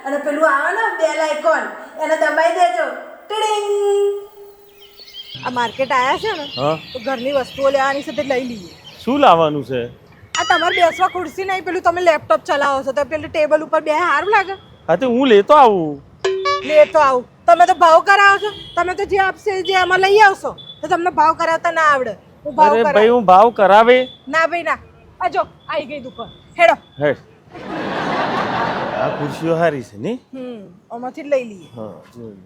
અને પેલું આવે ને બેલ આઇકોન એને દબાઈ દેજો. ટીડિંગ. આ માર્કેટ આયા છે ને તો ઘરની વસ્તુઓ લેવાની છે તે લઈ લઈએ. શું લાવવાનું છે? આ તમારે બેસવા ખુરશી નહીં, પેલું તમે લેપટોપ ચલાવો છો તો પેલું ટેબલ ઉપર બે સારું લાગે. હા તો હું લેતો આવું. લેતો આવું. તમે તો ભાવ કરાવો છો, તમે તો જે આપશે જે આમાં લઈ આવશો તો તમને ભાવ કરાવતા ના આવડે. હું ભાવ અરે કરાવ. ભાઈ હું ભાવ કરાવે. ના ભાઈ ના. આ જો આવી ગઈ દુકાન. હેડો. હે આ ખુરશીઓ હારી છે ને? આમાંથી લઈ લઈએ. હા જોઈ.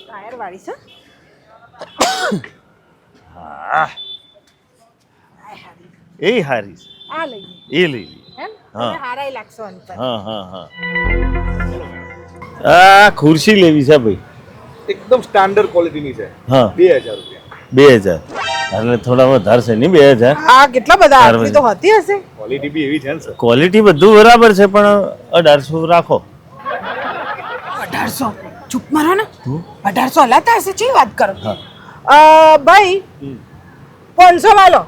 ટાયર વાળી છે. હા એ હારી છે. આ લઈએ. એ લઈ લઈએ. એમ હા. તમે હારાઈ લાગશો અંતર. હા હા હા આ ખુરશી લેવી છે ભાઈ. એકદમ સ્ટાન્ડર્ડ ક્વોલિટીની છે. હા 2000 રૂપિયા. 2000 એટલે થોડા વધારે છે નહીં 2000? હા કેટલા બધા આટલી તો હોતી હશે. ક્વોલિટી બી એવી છે ને સર. ક્વોલિટી બધું બરાબર છે પણ 1800 રાખો. 1800 ચૂપ મારો ને. 1800 હલાતા હશે. ચી વાત કરો. હા. ભાઈ 500 માં લો.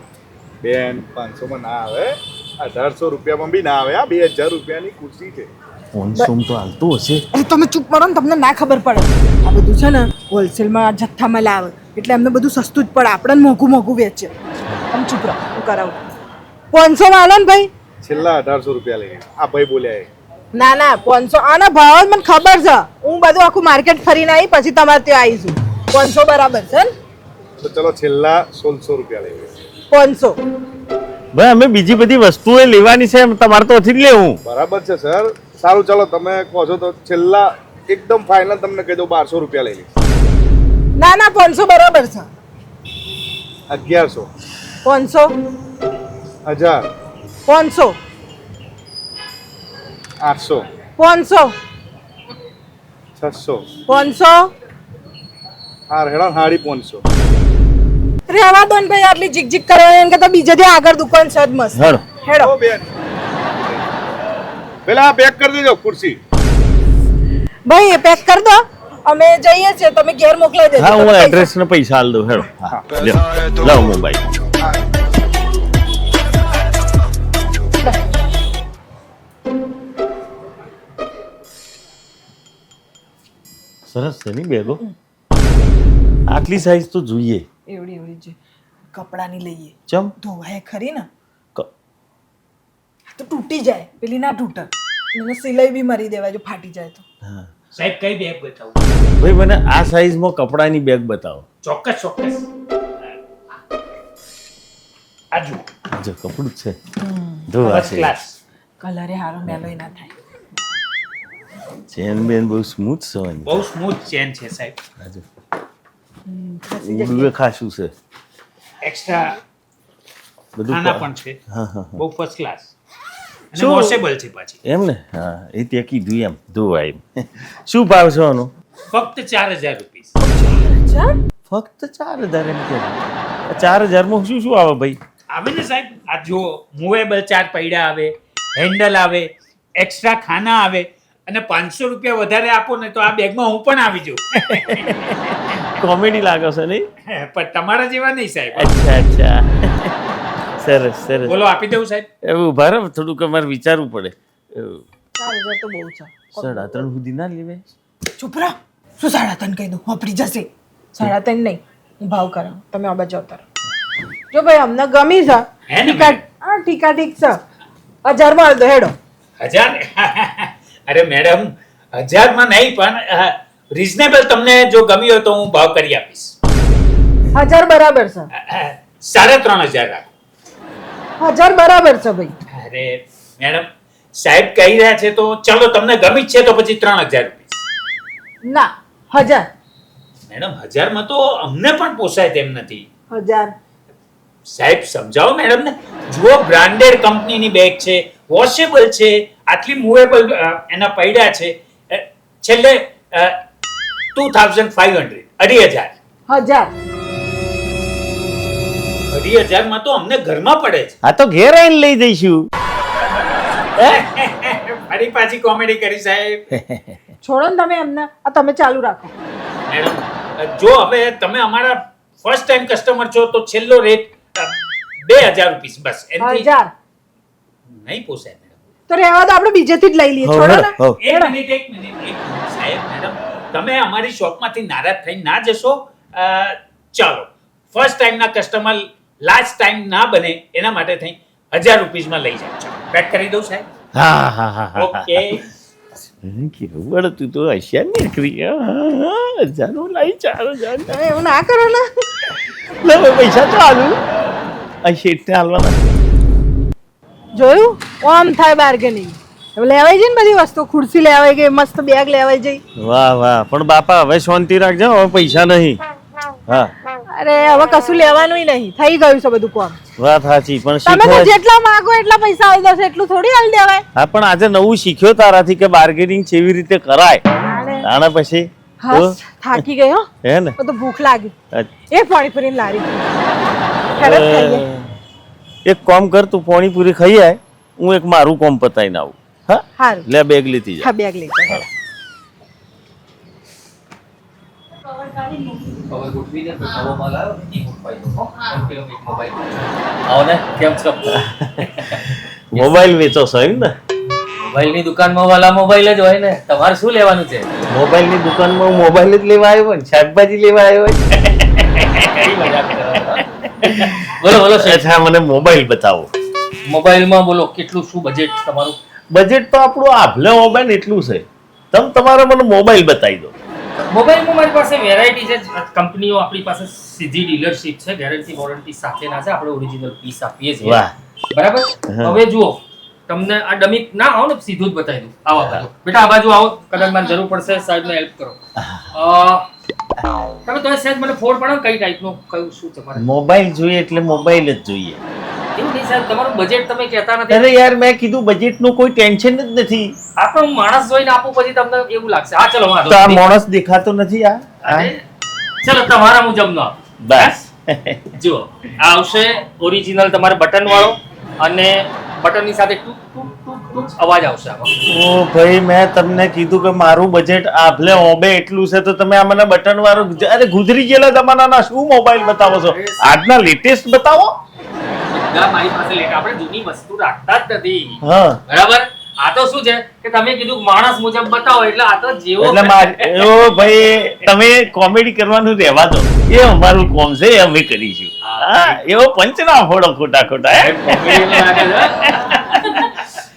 બેન 500 માં ના આવે, 1800 રૂપિયામાં બી ના આવે. આ 2000 રૂપિયાની ખુરશી છે. 500 તો હાલતું હશે. અરે તમે ચૂપ મારો ને, તમને ના ખબર પડે. આ બધું છે ને હોલસેલમાં જથ્થામાં લાવે એટલે એમને બધું સસ્તું જ પડે, આપણને મોંઘું મોંઘું વેચે. તમે ચૂપ રહો, હું કરાવું. 500 માં આલો ને ભાઈ. છેલ્લા 1800 રૂપિયા લઈએ. આ ભાઈ બોલ્યા એ. ના ના 500 આના ભાવ જ મને ખબર છે. હું બધું આખું માર્કેટ ફરીને આવી પછી તમારે ત્યાં આવીશું. 500 બરાબર છે ને? તો ચલો છેલ્લા 1600 રૂપિયા લઈએ. 500. ભાઈ અમે બીજી બધી વસ્તુઓ લેવાની છે, તમારે તો નથી જ લેવું. બરાબર છે સર. સારું ચલો તમે કહો છો તો છેલ્લા એકદમ ફાઇનલ તમને કહી દઉં 1200 રૂપિયા લઈ લઈએ. ના ના 500 બરાબર છે. 1100. 500. 1000. 500. 800. 500. 600. 500. હાર હેડા 550. રહેવા દો ને ભાઈ, આટલી જીક કરવાની એમ કે તો બીજે જે આગળ દુકાન છે જ મસ્ત. હેડો. હેડો. ઓ બેન પેલા પેક કરી દેજો ખુરશી. ભાઈ એ પેક કરી દો, અમે જઈએ છીએ, તમે ઘેર મોકલાઈ દેજો. હા હું પૈસા. એડ્રેસ ને પૈસા આલ દઉં. હેડો. હા લાવ મોબાઈલ. સરસ છે ની બેગો. આટલી સાઈઝ તો જોઈએ. એવડી એવડી છે. કપડાની લઈએ. ચમ ધોવાય ખરી ને. ક- આ તો તૂટી જાય, પેલી ના તૂટે. મને સિલાઈ બી મારી દેવાય જો ફાટી જાય તો. હા સાહેબ કઈ બેગ બતાવું? ભાઈ મને આ સાઈઝમાં કપડાની બેગ બતાવો. ચોક્કસ ચોક્કસ. આ જુઓ, જો કપડું જ છે. ધોવા ફર્સ્ટ છે. ક્લાસ. કલરે હારો મેલોય ના થાય. ચેન બેન બહુ સ્મૂથ છે એની. બહુ સ્મૂથ ચેન છે સાહેબ. હાજો. ઉડવે ખાસું છે. એક્સ્ટ્રા બધું ખાના પણ છે. હા હા બહુ ફર્સ્ટ ક્લાસ. અને શું? વોશેબલ છે પાછી. એમ ને હા એ તે કીધું એમ ધોવા એમ. શું ભાવ છે આનો? ફક્ત 4000 રૂપીસ. ચાલ. ફક્ત 4000 એમ કે 4000 માં શું શું આવે ભાઈ? આવે ને સાહેબ, આ જુઓ મૂવેબલ 4 પૈડા આવે, હેન્ડલ આવે, એક્સ્ટ્રા ખાના આવે અને 500 રૂપિયા વધારે આપો ને તો આ બેગમાં હું પણ આવી જાઉં. કોમેડી લાગે છે નહીં? પણ તમારા જેવા નહીં સાહેબ. અચ્છા અચ્છા સરસ સરસ. બોલો આપી દઉં સાહેબ? એવું ઉભા રહો થોડુંક અમારે વિચારવું પડે. એવું 4000 તો બહુ છે. 3.5 સુધી ના લેવાય? ચૂપ રહો. શું 3.5 કહી દઉં? હોપડી જશે. 3.5 નહીં, હું ભાવ કરાવું. તમે આ બાજુ આવતા રહો. જો ભાઈ અમને ગમી છે. હે ને ટીકા હા ટીકા ઠીક છે. 1000 માં દો હેડો. 1000? અરે મેડમ 1000 માં નહીં પણ રીઝનેબલ તમને જો ગમી હોય તો હું ભાવ કરી આપીશ. 1000 બરાબર છે. 3500 રાખો. 1000 બરાબર છે ભાઈ. અરે મેડમ સાહેબ કહી રહ્યા છે તો ચલો તમને ગમી જ છે તો પછી 3000 રૂપિયા. ના 1000. મેડમ 1000 માં તો અમને પણ પોસાય તેમ નથી. 1000. સાહેબ સમજાવો મેડમ ને. જુઓ બ્રાન્ડેડ કંપનીની બેગ છે, વોશેબલ છે, આટલી મૂવેબલ એના પૈડા છે. છેલ્લે 2500 2500. 1000. માં તો અમને ઘરમાં પડે છે. આ તો ઘેર આવીને લઈ જઈશું. ફરી પાછી કોમેડી કરી સાહેબ. છોડો ને તમે એમને. આ તમે ચાલુ રાખો. મેડમ જો હવે તમે અમારા ફર્સ્ટ ટાઈમ કસ્ટમર છો તો છેલ્લો રેટ 2000 રૂપીસ બસ. એનાથી 1000. નહીં પોસાય મેડમ. તો રહેવા દો, આપણે બીજેથી જ લઈ લઈએ. હો, છોડો હેડો, ને. હો. એક મિનિટ સાહેબ મેડમ, તમે અમારી શોપમાંથી નારાજ થઈને ના જશો? ચાલો, ફર્સ્ટ ટાઈમના કસ્ટમર લાસ્ટ ટાઈમ ના બને એના માટે થઈ 1000 રૂપીસમાં લઈ જાઓ. ચાલો, પેક કરી દઉં સાહેબ? હા હા હા હા ઓકે. કેવું તું તો હશિયાર નીકળી. હજારો લાઈ 4000 તમે એવું ના કરો ને. લે પૈસા ચાલુ આ શેઠને હાલવાના. જોયું? ઓમ થાય બાર્ગેનિંગ. હવે લેવાઈ જઈ ને બધી વસ્તુ. ખુરશી લેવાઈ ગઈ, મસ્ત બેગ લેવાઈ જઈ. વાહ વાહ, પણ બાપા હવે શાંતિ રાખજો, હવે પૈસા નહીં. હા અરે હવે કશું લેવાનું નહીં, થઈ ગયું છે બધું કામ. વાત સાચી, પણ તમે તો શીખવા. જેટલા માંગો એટલા પૈસા આવી જશે, એટલું થોડી હાલ દેવાય. હા પણ આજે નવું શીખ્યો તારાથી કે બાર્ગેનિંગ કેવી રીતે કરાય. આના પછી હસ, થાકી ગઈ હો. હે ને તો ભૂખ લાગી. એ પાણીપુરી લારી ખરત ખાઈએ. એક કામ કર, તું પાણીપુરી ખાઈ આય, હું એક મારું કામ પતાઈને આવું. હા હારું. લે બેગ લેતી જા. હા, બેગ લઈ જાઓ. કવર ગોઠવીને નવો માલ આવ્યો ને એ ગોઠવાઈ દો હો. પેલો એક મોબાઈલ આવો ને, કેમ છો? મોબાઈલ વેચો છો એમ ને? મોબાઈલની દુકાનમાં વાલા મોબાઈલ જ હોય ને. તમારે શું લેવાનું છે? મોબાઈલની દુકાનમાં હું મોબાઈલ જ લેવા આવ્યો ને શાકભાજી લેવા આવ્યો હોય. કઈ મજાક કરો છો? બોલો બોલો શેઠ. અચ્છા, મને મોબાઈલ બતાવો. મોબાઈલમાં બોલો કેટલું શું બજેટ તમારું? બજેટ તો આપણું આભલે મોબાઈલ એટલું છે. તમારે મને મોબાઈલ બતાવી દો. મોબાઈલમાં મારી પાસે વેરાયટી છે. કંપનીઓ આપણી પાસે સીધી ડીલરશીપ છે, ગેરંટી વોરંટી સાથેના છે. આપણે ઓરિજિનલ પીસ આપીએ છીએ. વાહ. બરાબર. હવે જુઓ, તમને આ ડમી ના આવો ને સીધું જ બતાવી દઉં. આવો બાજુ બેટા, આ બાજુ આવો, કદાચ મને જરૂર પડશે સાહેબને હેલ્પ કરો. તમે સાહેબ મને ફોન પાડો ને, કઈ ટાઈપનો કયું શું તમારે? મોબાઈલ જોઈએ એટલે મોબાઈલ જ જોઈએ. એવું નહીં સાહેબ, તમારું બજેટ તમે કહેતા નથી. અરે યાર, મેં કીધું બજેટ નું કોઈ ટેન્શન જ નથી. આ તો હું માણસ જોઈને આપું પછી તમને એવું લાગશે. હા ચલો વાંધો તો આ નહીં. માણસ દેખાતો નથી. આ અરે, ચલો તમારા મુજબનો આપો. બસ. જુઓ, આ આવશે ઓરિજિનલ તમારે બટન વાળો, અને બટનની સાથે ટૂક ટૂક ટૂક ટૂક અવાજ આવશે આમાં. ઓ ભાઈ, મેં તમને કીધું કે મારું બજેટ આભલે ઓબે એટલું છે, તો તમે આ મને બટન વાળું, અરે ગુજરી ગયેલા જમાનાના શું મોબાઈલ બતાવો છો? આજના લેટેસ્ટ બતાવો. બધા મારી પાસે લેટ, આપણે જૂની વસ્તુ રાખતા જ નથી. હા, બરાબર. આ તો શું છે કે તમે કીધું માણસ મુજબ બતાવો, એટલે આ તો જેવો એટલે ઓ ભાઈ, તમે કોમેડી કરવાનું રહેવા દો. એ અમારું કોમ છે, એ અમે કરીશું. હા, એવો પંચ ના ફોડો ખોટા ખોટા. હે?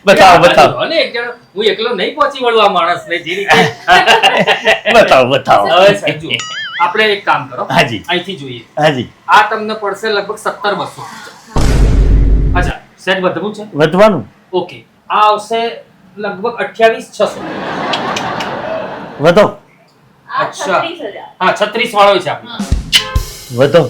બતાવો બતાવો અને એક જણ, હું એકલો નહીં પહોંચી વળું આ માણસને જે રીતે. બતાવો બતાવો. હવે સાહેબ જુઓ, આપણે એક કામ કરો, હાજી. અહીંથી જોઈએ. હાજી, આ તમને પડશે લગભગ 17,200. અચ્છા, સેટ વધવું છે? વધવાનું. ઓકે, આ આવશે લગભગ 28,600. વધો અચ્છા, હા 36 વાળો છે આપણે. વધો.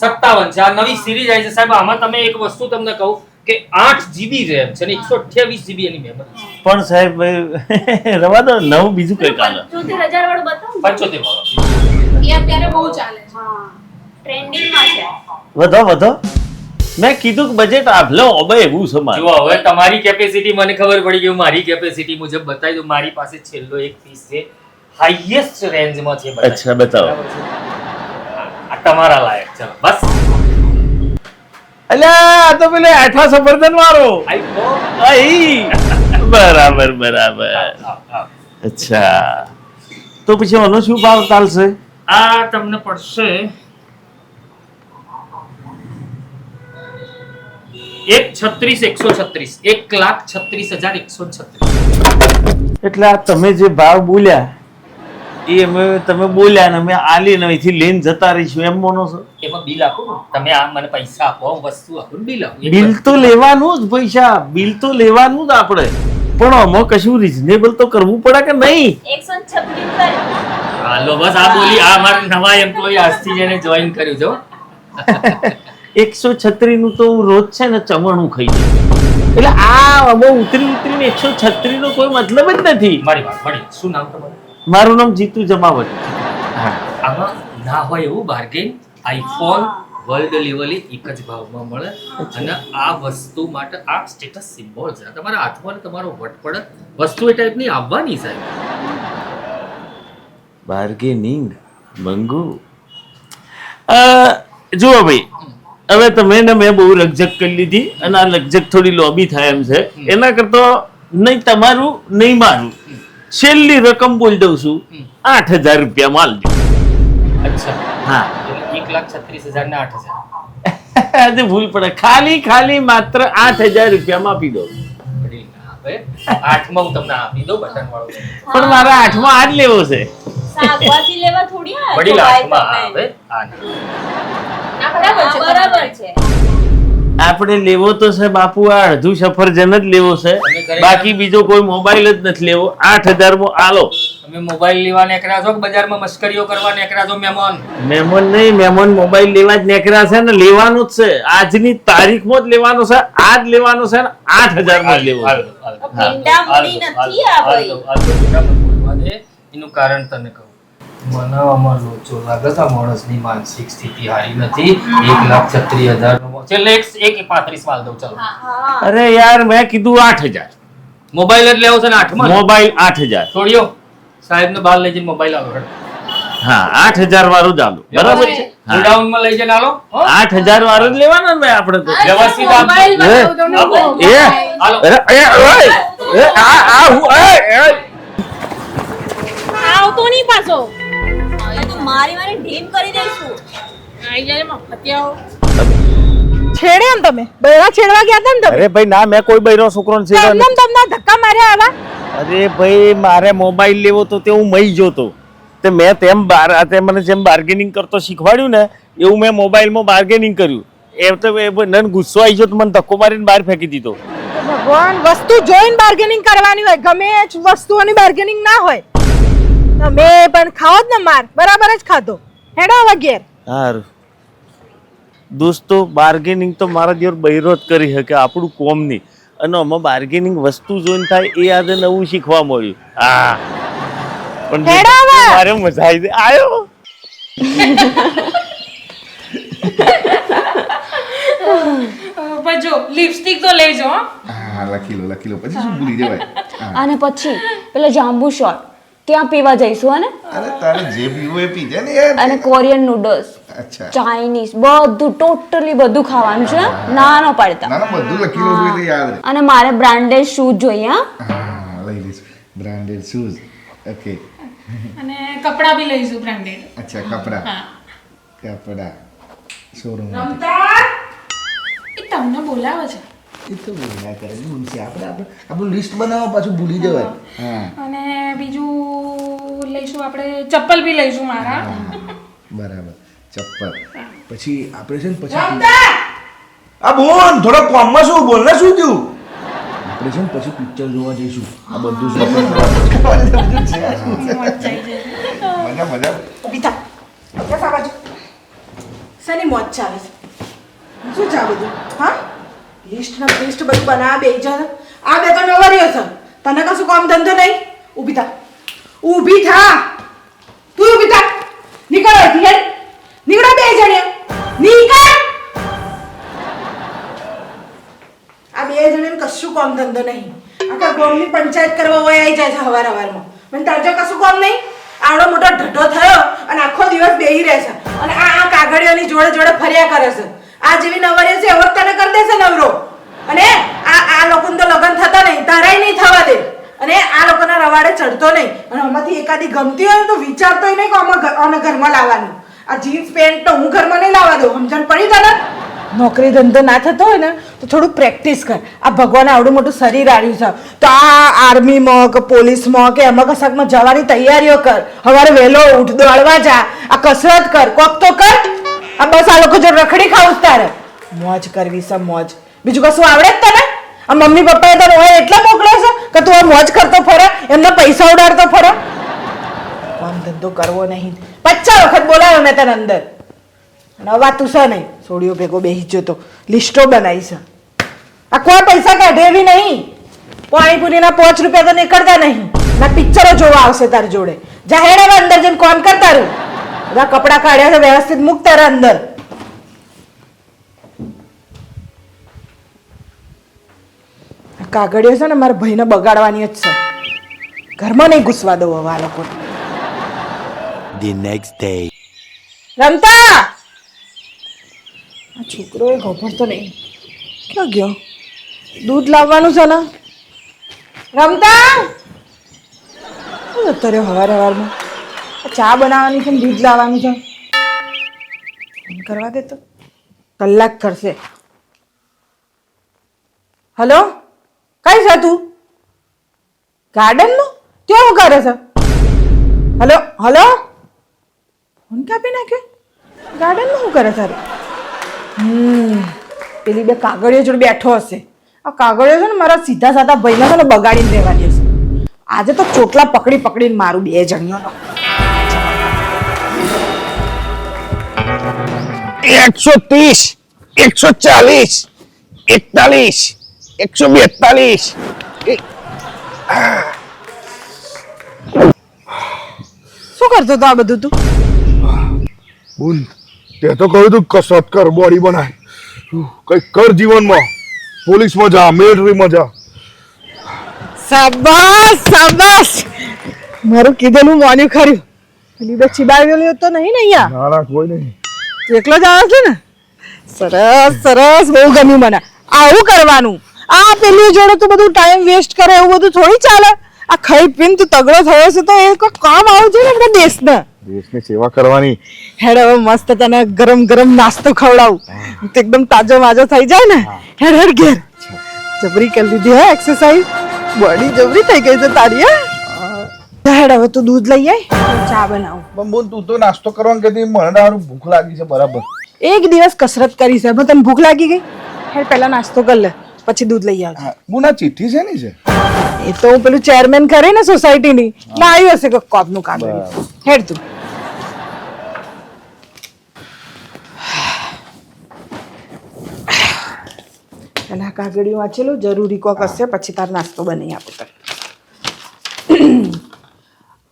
57 છે. આ નવી સિરીઝ આવી છે સાહેબ. આમાં તમે એક વસ્તુ તમને કહું કે 8 GB RAM છે ને 128 GB એની મેમરી છે. પણ સાહેબ ભાઈ, રવા દો, નવું બીજું કઈ કાલે. 75,000 વાળું બતાવો. 75 વાળો. એ અત્યારે બહુ ચાલે છે. હા, ટ્રેન્ડિંગમાં છે. વધો વધો. મેં કીધું કે બજેટ આભલો ઓબે એવું છે મારું. જુઓ, હવે તમારી કેપેસિટી મને ખબર પડી ગઈ. મારી કેપેસિટી મુજબ બતાવી દઉં. મારી પાસે છેલ્લો એક પીસ છે, હાઈએસ્ટ રેન્જમાં છે. બતાવી. અચ્છા, બતાવો. બરાબર છે? આ તમારા લાયક. ચલો બસ. અલ્યા, આ તો પેલે આઠા સફરજન વાળો. આઈ તો આઈ. બરાબર બરાબર. અચ્છા, તો પછી આનો શું ભાવ ચાલશે? આ તમને પડશે 1,36,136. 1,36,136. એટલે આ તમે જે ભાવ બોલ્યા એ તમે બોલ્યા ને અમે આલીને અહીંથી લઈને જતા રહીશું એમ માનો છો? એમાં બિલ આપો ને. તમે આ મને પૈસા આપો, હું વસ્તુ આપું, બિલ આપું. બિલ તો લેવાનું જ, પૈસા બિલ તો લેવાનું જ આપણે, પણ આમાં કશું રિઝનેબલ તો કરવું પડે કે નહીં? 136 કરી. હાલો બસ, આ બોલી. આ મારા નવા એમ્પ્લોય આજથી જેને જોઈન કર્યું છો. 136 નું તો હું રોજ છે ને ચમણું ખાઈ જઉં. એટલે આ અમે ઉતરીને 136 નો કોઈ મતલબ જ નથી. મારી વાત મળી. શું નામ તમારું? મારું નામ જીતુ જમાવટ. હા, આમાં ના હોય એવું બાર્ગેન. આઈફોન વર્લ્ડ લેવલે એક જ ભાવમાં મળે, અને આ વસ્તુ માટે આ સ્ટેટસ સિમ્બોલ છે. તમારા હાથમાં તમારો વટપડ વસ્તુ એ ટાઈપની આવવાની સાહેબ. બાર્ગેનિંગ મંગુ. જુઓ ભાઈ, હવે તમે ને મેં બહુ રકઝક કરી લીધી અને આ રકઝક થોડી લોબી થાય એમ છે. એના કરતો નહીં તમારું નહીં મારું, છેલ્લી રકમ બોલી દઉં છું, 8,000 રૂપિયા માલ દો. અચ્છા, હા, એટલે 1,36,000 ને 8,000. આજે ભૂલ પડે. ખાલી માત્ર 8,000 રૂપિયામાં આપી દો. વડીલ ના આપે. 8માં હું તમને આપી દઉં બટન વાળું. પણ મારા 8માં આ જ લેવો છે. શાકભાજી લેવા થોડી આવે વડીલ તો 8માં ભાઈ આવે. હા, બરાબર છે. આપણે લેવો તો છે બાપુ, આ અડધું સફરજન જ લેવો છે, બાકી બીજો કોઈ મોબાઈલ જ નથી લેવો. 8,000 માં આલો. તમે મોબાઈલ લેવા નીકળ્યા છો કે બજારમાં મસ્કરીઓ કરવા નીકળ્યા છો મહેમાન? મહેમાન નહીં, મહેમાન મોબાઈલ લેવા જ નીકળ્યા છે ને, લેવાનું જ છે. આજની તારીખમાં જ લેવાનો છે, આજ લેવાનો છે ને 8,000 માં જ લેવો છે. ભીંડા મૂડી નથી આ ભાઈ. એનું કારણ તને કહું. મનાવામાં લોચો લાગે છે, માણસની માનસિક સ્થિતિ સારી નથી. 1,36,000 નો છેલ્લે 1,35 માલ દઉં. ચાલો, હા અરે યાર, મેં કીધું 8,000. મોબાઈલ જ લેવો છે ને 8માં? મોબાઈલ 8,000. છોડ્યો સાહેબ ને બહાર લઈ જઈને મોબાઈલ આલો. હા, 8,000 વાળું જ આલો. બરાબર છે. ગોડાઉન માં લઈ જઈને આલો. 8,000 વાળું જ લેવાનો ને ભાઈ આપણે તો. વ્યવસ્થિત આપો. એ, હાલો. આવતો નહીં પાછો. હવે તો મારી ઢીમ કરી દઈશું. આઈ જાય મફતિયાઓ. છેડે એમ તમે બૈરા છેડવા ગયા હતા ને તમે? અરે ભાઈ ના, મેં કોઈ બૈરો છોકરોને તો એમને એમ તમને ધક્કા માર્યા આવા? અરે ભાઈ, મારે મોબાઈલ લેવો તો તે હું મઈ જોતો તે મેં તે મને જેમ બાર્ગેનિંગ કરતો શીખવાડ્યું ને એવું મેં મોબાઈલમાં બાર્ગેનિંગ કર્યું. એ તો મને ગુસ્સો આવી ગયો તો મને ધક્કો મારીને બહાર ફેંકી દીધો. ભગવાન, વસ્તુ જોઈને બાર્ગેનિંગ કરવાની હોય, ગમે એ જ વસ્તુઓની બાર્ગેનિંગ ના હોય. તમે પણ ખાઓ જ ને માર, બરાબર જ ખાધો. હેડો હવે ઘેર. સારું દોસ્તો, બાર્ગેનિંગ તો મારા જેવો બૈરો જ કરી શકે, આપણું કોમ નહીં. અને આમાં બાર્ગેનિંગ વસ્તુ જોઈને થાય એ આજે નવું શીખવા મળ્યું. હા, પણ હેડો હવે. મારે મજા આવી આવ્યો. પણ જો લિપસ્ટિક તો લેજો હો. હા, લખી લો પછી શું ભૂલી જવાય. હા. અને પછી પેલો જાંબુ શોટ ત્યાં પીવા જઈશું અને અરે તારે જે પીવું એ પી જાય ને યાર. અને કોરિયન નૂડલ્સ, અચ્છા, ચાઇનીઝ, બધું ટોટલી બધું ખાવાનું છે. ના ન પાડતા. ના બધું લખી લો છું એટલે યાદ રહે. અને મારે બ્રાન્ડેડ શૂઝ જોઈએ. હા, હા, લઈ લઈશ. Branded shoes. ઓકે. અને કપડાં બી લઈશું બ્રાન્ડેડ. અચ્છા, કપડા હા. શોરૂમ. રમતા એ તમને બોલાવે છે. એ તો બોલ્યા કરે ભૂલશે. આપણું લિસ્ટ બનાવો પાછું ભૂલી જવાય. હા, અને બીજું લઈશું આપણે ચપ્પલ બી લઈશું મારા. બરાબર. ચપ્પલ પછી આપણે છે ને પછી આ બોલ થોડો કોમમાં શું બોલ ને શું થયું? આપણે છે ને પછી પિક્ચર જોવા જઈશું. આ બધું મજા. બીતા બસ આ બાજુ. શેની મોજ ચાલે છે? શું છે આ બધું? હા, લિસ્ટ ના લિસ્ટ બધું બનાવે બે જણ. આ બે તો નવરીઓ છે, તને કશું કામ ધંધો નહીં. ઊભી થા, ઊભી થા. તું ઊભી થા. નીકળો અહીંથી, હેડ. નીકળો બે જણે. નીકળ. આ બે જણે કશું કામ ધંધો નહીં. આખા ગામની પંચાયત કરવા હોય આવી જાય છે હવારમાં. મને તારજો કશું કામ નહીં. આવડો મોટો ઢઢો થયો અને આખો દિવસ બેહી રહે છે અને આ કાગળિયોની જોડે ફર્યા કરે છે. આ જેવી નવરી છે એવો તને કરી દેશે નવરો. અને આ લોકોને તો લગ્ન થતા નહીં, તારાય નહીં થવા દે. અને આ લોકોના રવાડે ચડતો નહીં. અને આમાંથી એકાદી ગમતી હોય તો વિચારતોય નહીં કે આને ઘરમાં લાવવાનું. આ જીન્સ પેન્ટ તો હું ઘરમાં નહીં લાવવા દઉં. સમજણ પડી તને? નોકરી ધંધો ના થતો હોય ને તો થોડું પ્રેક્ટિસ કર. આ ભગવાને આવડું મોટું શરીર આપ્યું છે તો આ આર્મીમાં કે પોલીસમાં કે એમાં કશાકમાં જવાની તૈયારીઓ કર. સવારે વહેલો ઉઠ, દોડવા જા, આ કસરત કર, કોક તો કર. આ બસ આ લોકો જો રખડી ખાવું તારે મોજ કરવી છે, મોજ. બીજું કશું આવડે જ તને? આ મમ્મી પપ્પાએ તને હોય એટલે મોકલે છે કે તું આ મોજ કરતો ફરે, એમના પૈસા ઉડાડતો ફરે? કામ ધંધો કરવો નહીં. 50 વખત બોલાવ્યો મેં તને અંદર. નવા તું છે નહીં, સોડીઓ ભેગો બેસી જતો લિસ્ટો બનાવી છે. આ કોઈ પૈસા કાઢે એવી નહીં. પાણીપુરીના 5 રૂપિયા તો નીકળતા નહીં. ના પિક્ચરો જોવા આવશે તારી જોડે. જાહેર હવે અંદર જઈને કોમ કરતા રહું. બધા કપડા કાઢ્યા છે વ્યવસ્થિત મૂક તારા અંદર. કાગળિયો છે ને મારા ભાઈને બગાડવાની જ છે. ઘરમાં નહીં ઘૂસવા દઉં હવે આ લોકોને. The next day. રમતા આ છોકરો એ ખબર નહીં ક્યાં ગયો. દૂધ લાવવાનું છે ને રમતા અત્યારે હવારમાં ચા બનાવવાની છે ને દૂધ લાવવાનું છે. ફોન કરવા દે તો કલાક કરશે. હલો કઈ છે તું ગાર્ડનમાં ત્યાં શું કરે છે? હલો હલો ફોન કાપી નાખ્યો. ગાર્ડનમાં શું કરે તારે? પેલી બે કાગળીઓ જોડે બેઠો હશે. આ કાગળીઓ છે ને મારા સીધા સાધા ભાઈને છે ને બગાડીને દેવાની હશે. આજે તો ચોટલા પકડી પકડીને મારું બે જણીઓનો. 130, 140, 41, 142. શું કરતો તો આ બધું તું? બોલ તે તો કહ્યું તું કસરત કર, બોડી બનાય, કઈક કર જીવનમાં. પોલીસમાં જા, મિલિટરીમાં જા. શાબાશ શાબાશ મારું કીધેલું માન્યું ખરું. પેલી બે ચીબાવેલી તો નહીં ને અહીંયા? ના ના કોઈ નહીં. તું એકલો જ આવે છે ને? સરસ સરસ બહુ ગમ્યું મને. આવું કરવાનું. આ પેલી જોડે તું બધું ટાઈમ વેસ્ટ કરે એવું બધું થોડી ચાલે. આ ખાઈ પીને તું તગડો થયો છે તો એ કોઈ કામ આવું છે ને આપણા દેશને. દેશની સેવા કરવાની. હેડ હવે મસ્ત તને ગરમ ગરમ નાસ્તો ખવડાવું તો એકદમ તાજો માજો થઈ જાય ને. હેડ હેડ ઘેર જબરી કરી લીધી હે એક્સરસાઇઝ. બોડી જબરી થઈ ગઈ છે તારી. હે હેડ હવે તું દૂધ લઈ આય ચા બનાવું. પણ બોલ તું તો નાસ્તો કરવાનું કહેતી, મને તારું ભૂખ લાગી છે બરાબર. એક દિવસ કસરત કરી છે પણ તને ભૂખ લાગી ગઈ. હેડ પહેલા નાસ્તો કરી લે પછી દૂધ લઈ આવજે. બોલ આ ચિઠ્ઠી છે ની છે? એ તો હું પેલું ચેરમેન કરે ને સોસાયટીની ના આવ્યું હશે કોઈ કોપનું કામ. હેડ તું. પેલા કાગળિયું વાંચેલું જરૂરી કોક હશે પછી તાર નાસ્તો બનાવી આપું તને.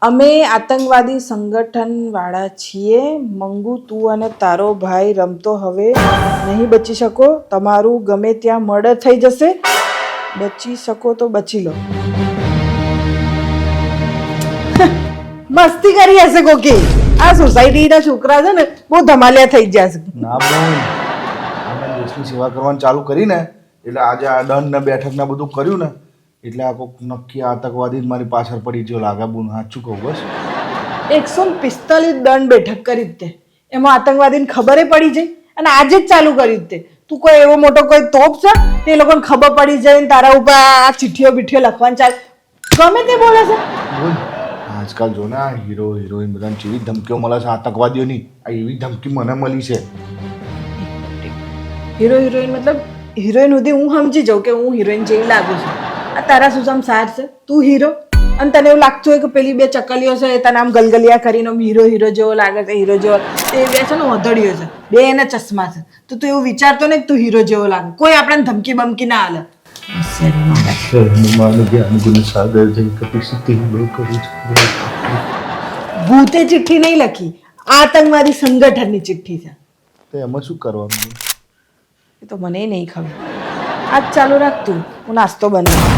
અમે આતંકવાદી સંગઠન વાળા છીએ. મંગુ તું અને તારો ભાઈ રમતો હવે નહીં બચી શકો. તમારું ગમે ત્યાં મર્ડર થઈ જશે. બચી શકો તો બચી લો. મસ્તી કરી હશે કોકી. આ સોસાયટીના છોકરા છે ને બહુ ધમાલિયા થઈ ગયા છે. ના બોલ, અમે દેશની સેવા કરવાનું ચાલુ કરીને એટલે આજે આ દંડ ને બેઠક ને બધું કર્યું ને એટલે આ કોક નક્કી આતંકવાદી મારી પાછળ પડી ગયો લાગે. બોલ સાચું કહું બસ. 145 દંડ બેઠક કરી જ તે. એમાં આતંકવાદીને ખબરે પડી જાય અને આજે જ ચાલુ કર્યું જ તે. તું કોઈ એવો મોટો કોઈ તોપ છે તે લોકોને ખબર પડી જાય ને તારા ઉપર આ ચિઠ્ઠીઓ બીઠીઓ લખવાનું ચાલે ગમે તે બોલે છે. બોલ આજકાલ જો ને આ હીરો હિરોઈન બધાને જેવી ધમકીઓ મળે છે આતંકવાદીઓની, આ એવી ધમકી મને મળી છે. હીરો હિરોઈન મતલબ હિરોઈન સુધી હું સમજી જાઉં કે હું હિરોઈન જેવી લાગુ છું. આ તારા શું સાર છે? તું હીરો અને તને એવું લાગતું હોય કે પેલી બે ચકલીઓ છે તને આમ ગલગલિયા કરીને હીરો હીરો જેવો લાગે છે. હીરો જેવો એ બે છે ને ઓધડીઓ છે, બે એના ચશ્મા છે. તો તું એવું વિચારતો ને કે તું હીરો જેવો લાગે. કોઈ આપણને ધમકી બમકી ના હાલે. ભૂતે ચિઠ્ઠી નહીં લખી, આતંકવાદી સંગઠનની ચિઠ્ઠી છે. તો એમાં શું કરવાનું? એ તો મને નહીં ખબર. આજ ચાલુ રાખ તું, હું નાસ્તો બનાવું.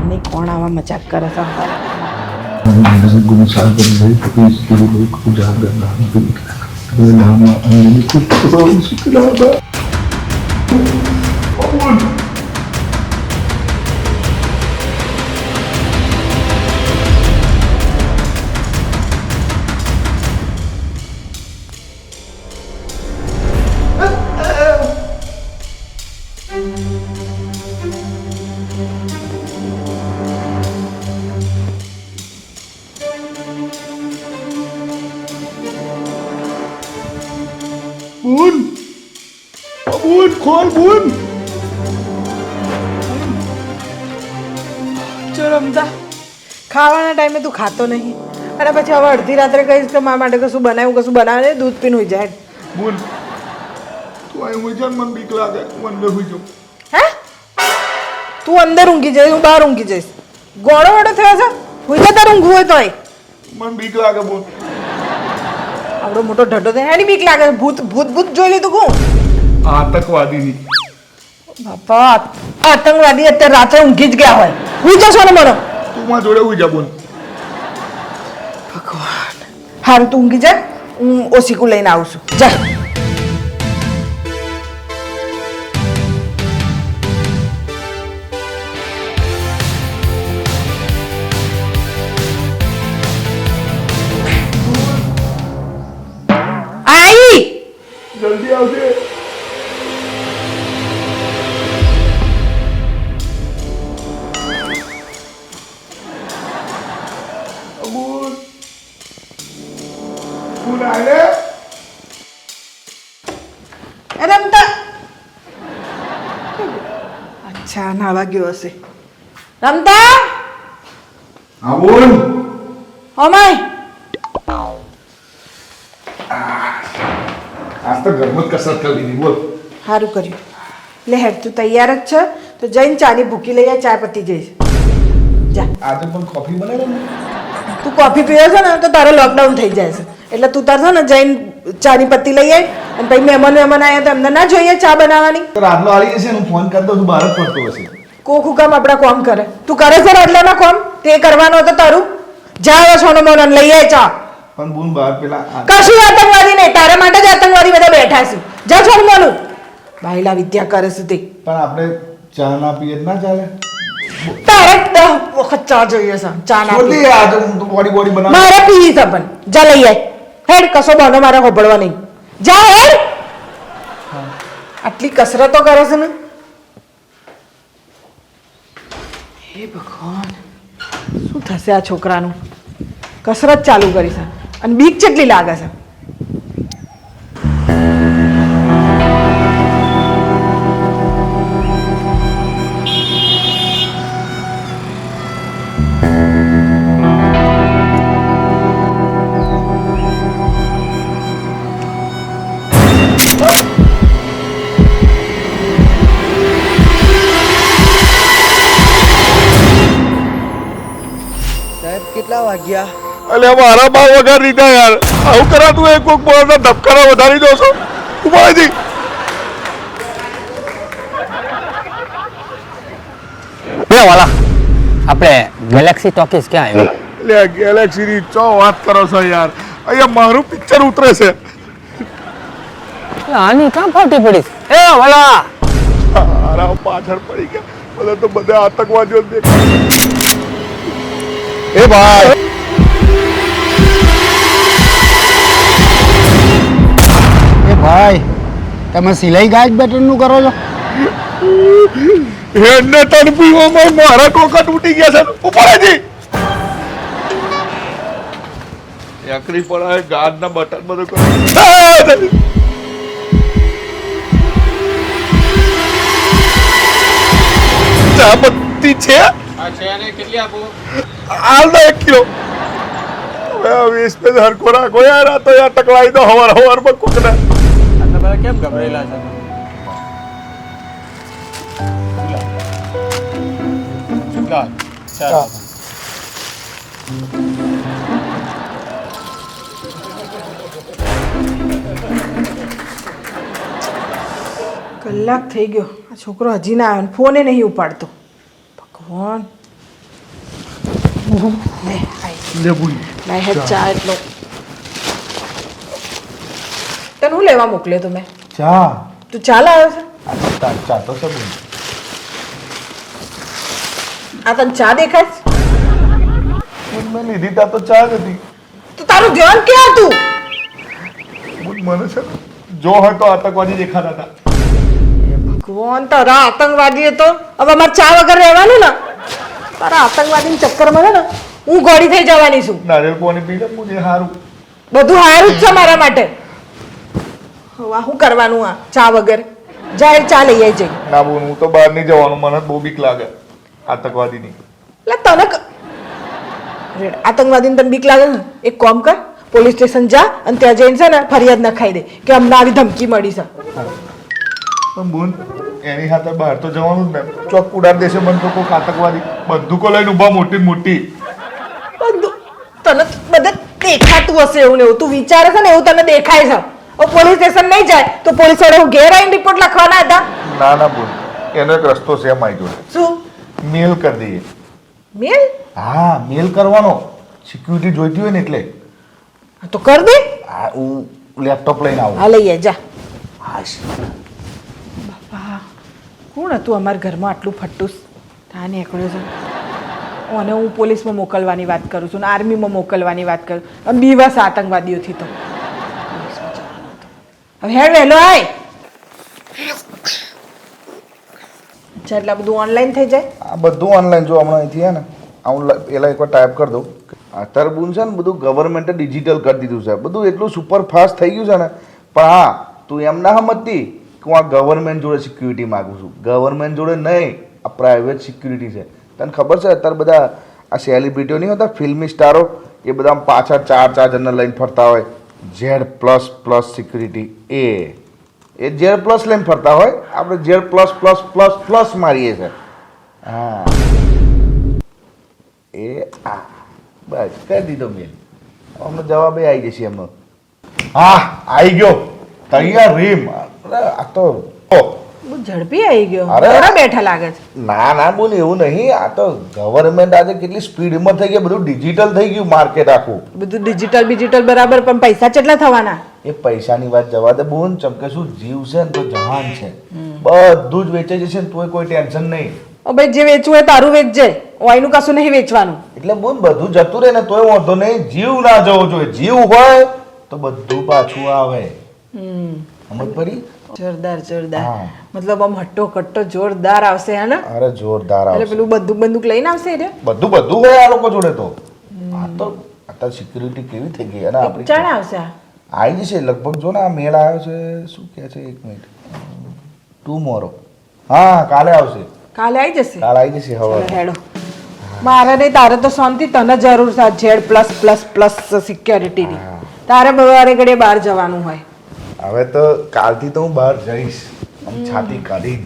નહીં કોણ આવા મજાક કરે છે? બુન બુન ખોલ બુન. જો રમતા ખાવાના ટાઈમે તું ખાતો નહીં અને પછી હવે અડધી રાત્રે કહીશ કે મારા માટે કશું બનાવ્યું બનાવે દૂધ પીને હોઈ જાય. બુન તું અહીં હોઈ જા, મને બીક લાગે, હું અંદર હોઈ જાઉં. હે તું અંદર ઊંઘી જઈશ, હું બહાર ઊંઘી જઈશ. ગોળો વડો થયો છે? હોઈ જા તાર ઊંઘવું હોય તોય. મને બીક લાગે બોલ. આવડો મોટો ઢડો થાય એની બીક લાગે. ભૂત ભૂત ભૂત જોઈ લીધું કોણ? આતંકવાદીની. બાપા આતંકવાદી અત્યારે રાત્રે ઊંઘી જ ગયા હોય. હું જશો ને મને તું મારા જોડે હોઈ જા બોલ. ભગવાન હારું તું ઊંઘી જા, હું ઓસીકું લઈને આવું છું. જા જલ્દી આવજે. અમૂલ ફૂલ આલે. એ રમતા અચ્છા નાવા ગયો હશે. રમતા અમૂલ અમાય આજ તો ઘરમાં જ કસરત કરી દીધી. બોલ. સારું કર્યું. લે હેડ તું તૈયાર જ છે તો જઈને ચાની ભૂકી લઈ આય, ચા પતી જઈશ. જા. આજે પણ કોફી બનાવે ને. તું કોફી પીવે છે ને તો તારે લોકડાઉન થઈ જાય છે એટલે તું તાર છે ને જઈને ચાની પત્તી લઈ આય અને પછી મહેમાન આવ્યા તો એમને ના જોઈએ ચા બનાવવાની. તો રાતનો આવી જશે હું ફોન કરતો તું બહાર જ પડતો હશે. કોકું કામ આપણા કોમ કરે. તું કરે છે રાતલાના કોમ તે કરવાનો હતો તારું. જા હવે સોનો મોનો લઈ આય ચા. પણ બૂન બહાર પેલા કશું આતંકવાદી નહીં, તારા માટે જ આતંકવાદી બધા બેઠા છે. જા સોનો મોનું બાયલા વિદ્યા કરે છે તે. પણ આપણે ચા ના પીએ જ ના ચાલે. તારે 10 વખત ચા જોઈએ છે. ચા ના છોડી પી. આજે હું તો બોડી બનાવ. મારે પીવી છે પણ જા લઈ આય. હેડ કશો બનો મારે હોબળવા નહીં. જા હેડ. આટલી કસરતો કરે છે ને. હે ભગવાન શું થશે આ છોકરાનું. કસરત ચાલુ કરી છે અને બીક કેટલી લાગે છે. કેટલા વાગ્યા? અલે મારા બા વગર દીધા યાર. આવું કરા તું એક કોક બોલના ધબકારા વધારી દો છો. ઉભાજી વાલા આપણે ગેલેક્સી ટોકીઝ ક્યાં આવ્યું? લે ગેલેક્સી ની ચો વાત કરો છો યાર. અહીંયા મારું પિક્ચર ઉતરે છે. આની કામ ફાટી પડી? એ વાલા મારા પાછળ પડી ગયા. બધા તો બધા આતંકવાદીઓ દેખાય. એ ભાઈ એ ભાઈ તમે સિલાઈ ગાય બેટર નું કરો છો? હેડને તન પીવામાં મારા કોકા તૂટી ગયા છે. ઉપરજી એકરી પડાય ગાડ ના બટન બધું કરો. ચા પત્તી છે? આ છે ને કેટલી આપું? હાલ દો 1 કિલો. હવે આ 20 पे હરકો રાખો યાર. આ તો યાર ટકલાઈ દો હવાર માં કોકને. તમે કેમ ગભરેલા છો? ચાલો. કલાક થઈ ગયો આ છોકરો હજી ના આવ્યો, ફોને નહીં ઉપાડતો. ભગવાન લે આઈ લે બુઈ લાય હેડ ચા એટલો. તને હું લેવા મોકલ્યો તું? મેં ચા. તું ચા લાવ્યો છે? ચા તો સબ આ તને ચા દેખાય છે? મેં લીધી તા તો ચા હતી. તો તારું ધ્યાન ક્યાં હતું? મને છે જો હોય તો આતંકવાદી દેખાતા હતા. ભગવાન તારા આતંકવાદી હતો. હવે અમારે ચા વગર રહેવાનું ને. તારા આતંકવાદી ચક્કરમાં છે ને હું ગોળી થઈ જવાની છું. નારિયેળ પાણી પીને મુજે હારું. બધું હારું જ છે મારા માટે. હવે શું કરવાનું આ ચા વગર? જા ચા લઈ આવી જઈ. ના બોલ હું તો બહાર નહીં જવાનું. મને બહુ બીક લાગે આતંકવાદીની. એટલે તને આતંકવાદીને તને બીક લાગે ને એક કામ કર, પોલીસ સ્ટેશન જા અને ત્યાં જઈને છે ને ફરિયાદ નખાઈ દે કે અમને આવી ધમકી મળી છે. પણ બોલ એની સાથે બહાર તો જવાનું જ ને. ચોક ઉડાડ દેશે મને તો કોઈ આતંકવાદી બંદૂકો લઈને ઊભા મોટી મોટી. તને બધે દેખાતું હશે એવું ને એવું. તું વિચારે છે ને એવું તને દેખાય છે. હવે પોલીસ સ્ટેશન નહીં જાય તો પોલીસ વાળા ઘેર આવીને રિપોર્ટ લખવાના હતા. ના ના બોલ એનો એક રસ્તો છે મારી જોડે. શું મેલ કરી દઈએ. મેલ? હા મેલ કરવાનો. સિક્યુરિટી જોઈતી હોય ને એટલે. તો કર દે. હા હું લેપટોપ લઈને આવું. હા લઈ જા. હાશ. બાપા કોણ હતું અમારા ઘરમાં આટલું ફટ્ટુસ? ત્યાં નીકળ્યો છે. અને હું પોલીસમાં મોકલવાની વાત કરું છું ને આર્મીમાં મોકલવાની વાત કરું. અને બીવાસ આતંકવાદીઓથી તો પોલીસમાં જવાનું હતું. હવે હેડ વહેલો આય. અચ્છા એટલે આ બધું ઓનલાઈન થઈ જાય. આ બધું ઓનલાઈન જો હમણાં અહીંથી હે ને હું પેલા એકવાર ટાઈપ કરી દઉં. અત્યારે બુન છે ને બધું ગવર્મેન્ટે ડિજિટલ કરી દીધું છે. બધું એટલું સુપર ફાસ્ટ થઈ ગયું છે ને. પણ હા તું એમ ના સમજતી કે હું આ ગવર્મેન્ટ જોડે સિક્યુરિટી માગું છું. ગવર્મેન્ટ જોડે નહીં, આ પ્રાઇવેટ સિક્યુરિટી છે. તને ખબર છે અત્યારે બધા આ સેલિબ્રિટીઓ નહીં હોતા, ફિલ્મી સ્ટારો, એ બધા પાછળ ચાર જણને લઈને ફરતા હોય. Z++ સિક્યુરિટી એ Z+ લઈને ફરતા હોય, આપણે Z++++ મારીએ છીએ. હા એ આ બસ કરી દીધો મેલ. અમને જવાબ આવી જશે એમનો. હા આવી ગયો તૈયાર રીમ. આ તો બહુ ઝડપી આવી ગયો. અરે. થોડા બેઠા લાગે છે. ના ના બોલ એવું નહીં. આ તો ગવર્મેન્ટ આજે કેટલી સ્પીડમાં થઈ ગઈ, બધું ડિજિટલ થઈ ગયું માર્કેટ આખું. બધું ડિજિટલ બરાબર, પણ પૈસા કેટલા થવાના? એ પૈસાની વાત જવા દે બોન. ચમકે શું જીવ છે ને તો જહાન છે. બધું જ વેચાઈ જશે ને તોય કોઈ ટેન્શન નહીં. ઓ ભાઈ જે વેચવું હોય તારું વેચજે. ઓયનું કશું નહીં વેચવાનું. એટલે બોન બધું જતું રહે ને તોય વાંધો નહીં. જીવ ના જવો જોઈએ. જીવ હોય તો બધું પાછું આવે. સમજ પડી? જોરદાર. હા. મતલબ આમ હટ્ટો કટ્ટો જોરદાર આવશે હે ને? અરે જોરદાર એટલે આવશે. પેલું બંદૂક લઈને આવશે રે. બધું હોય આ લોકો જોડે તો. આ તો અત્યારે સિક્યુરિટી કેવી થઈ ગઈ અને આપણી ચાણે આવશે આ? આવી જશે લગભગ. જો ને આ મેળ આવ્યો છે. શું કહે છે? 1 મિનિટ. ટુમોરો. હા કાલે આવશે. કાલે આવી જશે. કાલે આવી જશે હવે. ચલો હેડો. મારે નહીં, તારે તો શાંતિ. તને જરૂર છે Z+++ સિક્યોરિટીની. તારે બવારે ઘડીએ બહાર જવાનું હોય. હવે તો કાલથી તો હું બહાર જઈશ આમ છાતી કાઢીને.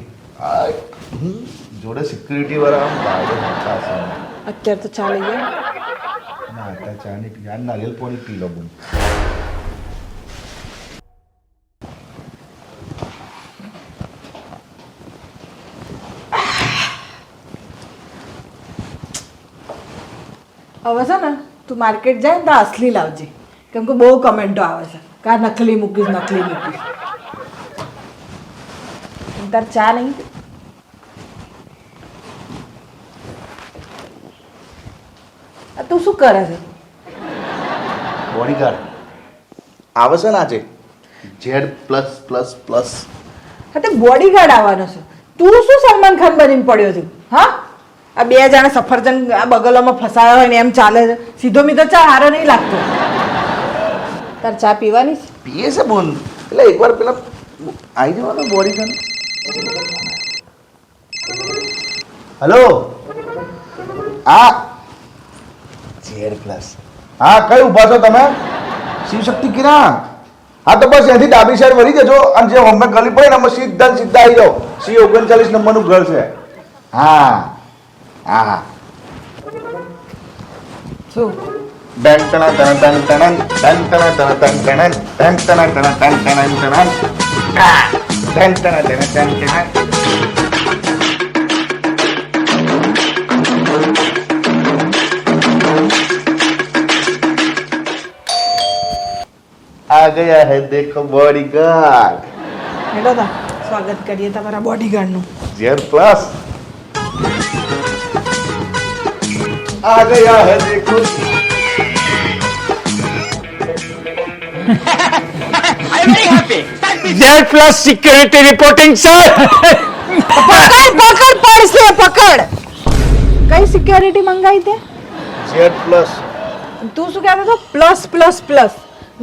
જોડે સિક્યુરિટી વાળા આમ ગાર્ડે હતા છે. અત્યારે તો ચાલી ગયા. ના અત્યારે ચા નહીં પી. આ નારિયેલ પાણી પી લો બોન. હવે છે ને તું માર્કેટ જાય ને તો અસલી લાવજે, કેમ કે બહુ કમેન્ટો આવે છે કે આ નકલી મૂકીશ. તાર ચા નહીં? આ તું શું કરે છે? બોડીગાર્ડ આવે છે ને આજે Z+++. હા તે બોડીગાર્ડ આવવાનો છે. તું શું સલમાન ખાન બનીને પડ્યો છું? હા આ બે જણા સફરજન આ બગલોમાં ફસાયા હોય ને એમ ચાલે છે. સીધો મીધો ચા હારો નહીં લાગતો. તાર ચા પીવાની છે? પીએ છે બોન. એટલે એકવાર પેલા આવી જવાનો બોડીગાર્ડ. હેલો હા Z+. હા કઈ ઊભા છો તમે? શિવશક્તિ કિરણ. હા તો બસ અહીંથી ડાબી સાઈડ વળી જજો અને જે હોમે ગલી પડે ને એમાં સીધા આવી જાઓ. C39 નંબરનું ઘર છે. હા હા શું? ડન ટણા ટણા ટન ટણન ડન ટણા ટણા ટન ટણન ડન ટણા ટણા ટન ટણન ટણન ડન ટણા ટણા ટન ટણન. आ गया है देखो बॉडीगार्ड. હેડો તા સ્વાગત કરીએ તમારા બોડીગાર્ડનું. Z+. आ गया है देखो. Z+ security reporting sir. પકડ પડશે, પકડ. કઈ સિક્યોરિટી મંગાવી તે? Z+. તું શું કહેતો હતો? પ્લસ.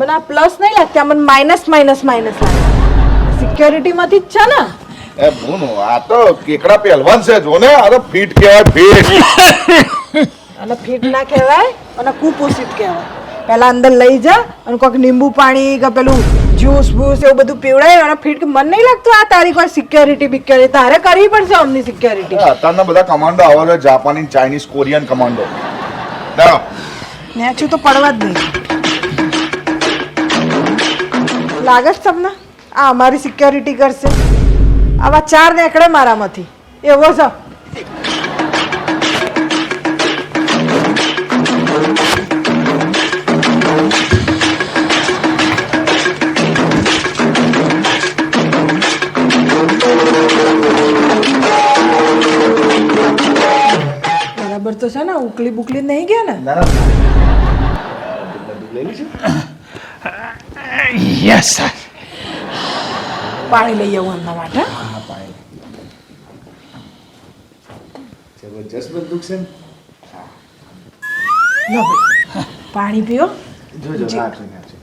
મને આ પ્લસ નહીં લાગતી, મને માઇનસ લાગે. સિક્યોરિટીમાંથી જ છે ને? એ બોનો આ તો કેકડા પહેલવાન છે જો ને. આ તો ફીટ કહેવાય ફીટ. અને ફીટ ના કહેવાય અને કુપોષિત કહેવાય. પહેલા અંદર લઈ જા અને કોઈક લીંબુ પાણી કે પેલું જ્યુસ બૂસ એવું બધું પીવડાય અને ફીટ. મને નહીં લાગતું આ તારી કોઈ સિક્યોરિટી તારે કરવી પડશે અમની સિક્યોરિટી. અત્યારના બધા કમાન્ડો આવે છે, જાપાની, ચાઇનીઝ, કોરિયન કમાન્ડો. દાડો નેચું તો પડવા જ નહીં. લાગે છે તમને આ અમારી સિક્યોરિટી કરશે? આવા 4 નેકડે મારામાંથી એવો છે. બરાબર તો છે ને? ઉકલી બુકલી નહીં ગયા ને? ના ના લઈ લીધું. Yes sir. પાણી લઈ આવું એમના માટે હા પાણી જબરજસ્ત બંદૂક છે ને લો ભાઈ પાણી પીઓ જોજો નાખી નાખી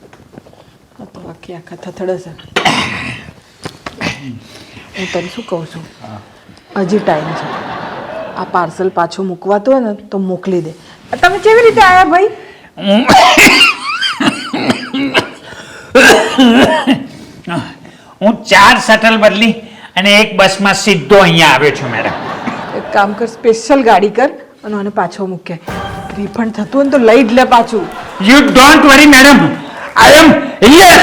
આ તો આખી આખા થથડે છે હું તને શું કહું છું હજી ટાઈમ છે આ પાર્સલ પાછું મૂકવાતું હોય ને તો મોકલી દે તમે કેવી રીતે આવ્યા ભાઈ હું 4 શટલ બદલી અને એક બસમાં સીધો અહીંયા આવ્યો છું મેડમ. એક કામ કર સ્પેશિયલ ગાડી કર અને આને પાછો મૂકે રિફંડ થતું હોય ને તો લઈ જ લે પાછું you don't worry madam, I am here.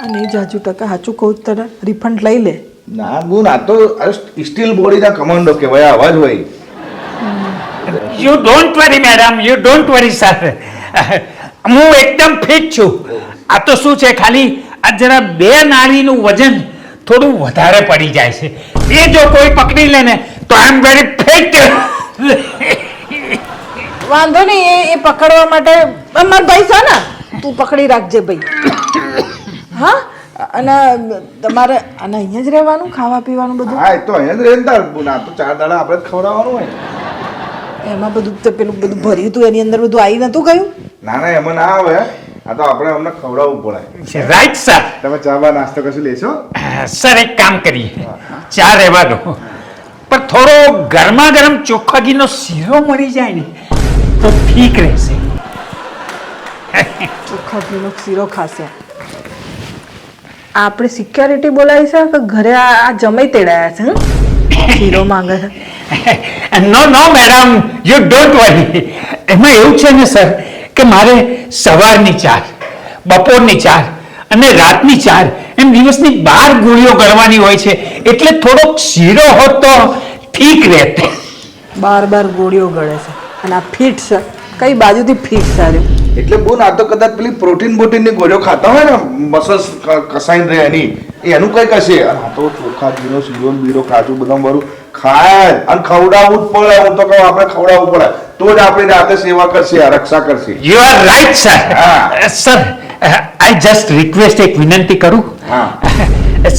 અને જાજુ ટકા સાચું કહું તને રિફંડ લઈ લે ના ગુણ આ તો સ્ટીલ બોડીના કમાન્ડો કહેવાય અવાજ હોય you don't worry madam, you don't worry sir. હું એકદમ ફિટ છું. આ તો શું છે, ખાલી આ જરા 2 નાળીનું વજન થોડું વધારે પડી જાય છે. એ જો કોઈ પકડી લે ને તો આઈ એમ વેરી ફિટ. વાંધો નહીં એ પકડવા માટે મારા ભાઈ છે ને તું પકડી રાખજે ભાઈ હા અને તમારે અને અહીંયા જ રહેવાનું ખાવા પીવાનું બધું હા એ તો અહીંયા જ રહેતા ગુણ આ તો 4 દાડા આપણે જ ખવડાવવાનું હોય એમાં બધું તો પેલું બધું ભર્યું હતું એની અંદર બધું આવી નતું ગયું ના ના એમાં ના આવે આ તો આપણે અમને ખવડાવવું પડે રાઈટ સર. તમે ચા બા નાસ્તો કશું લેશો સર એક કામ કરીએ, ચા રહેવા દો, પણ થોડો ગરમા ગરમ ચોખ્ખા ઘીનો શીરો મળી જાય ને તો ઠીક રહેશે. ચોખ્ખા ઘીનો શીરો ખાશે આપણે સિક્યોરિટી બોલાવી છે કે ઘરે આ જમાઈ તેડાયા છે હં? શીરો માંગે છે નો નો મેડમ, યુ ડોન્ટ વરી. એમાં એવું છે ને સર કે મારે સવારની 4, બપોરની 4 અને રાતની 4 એમ દિવસની 12 ગોળીઓ ગળવાની હોય છે, એટલે થોડોક શીરો હોત તો ઠીક રહેત. બાર ગોળીઓ ગળે છે અને આ ફીટ છે કઈ બાજુથી ફીટ સારું એટલે બોન આ તો કદાચ પેલી પ્રોટીન ની ગોળીઓ ખાતા હોય ને મસલ્સ કસાઈને રહે એની એનું કઈ કશે અને આ તો ચોખા ઘીનો શીરો ને બીરો કાજુ બદામ વાળું ખાય અને ખવડાવવું જ પડે હું તો કહું આપણે ખવડાવવું પડે તો જ આપણી રાતે સેવા કરશે રક્ષા કરશે you are right sir. Sir I just request એક વિનંતી કરું. હા.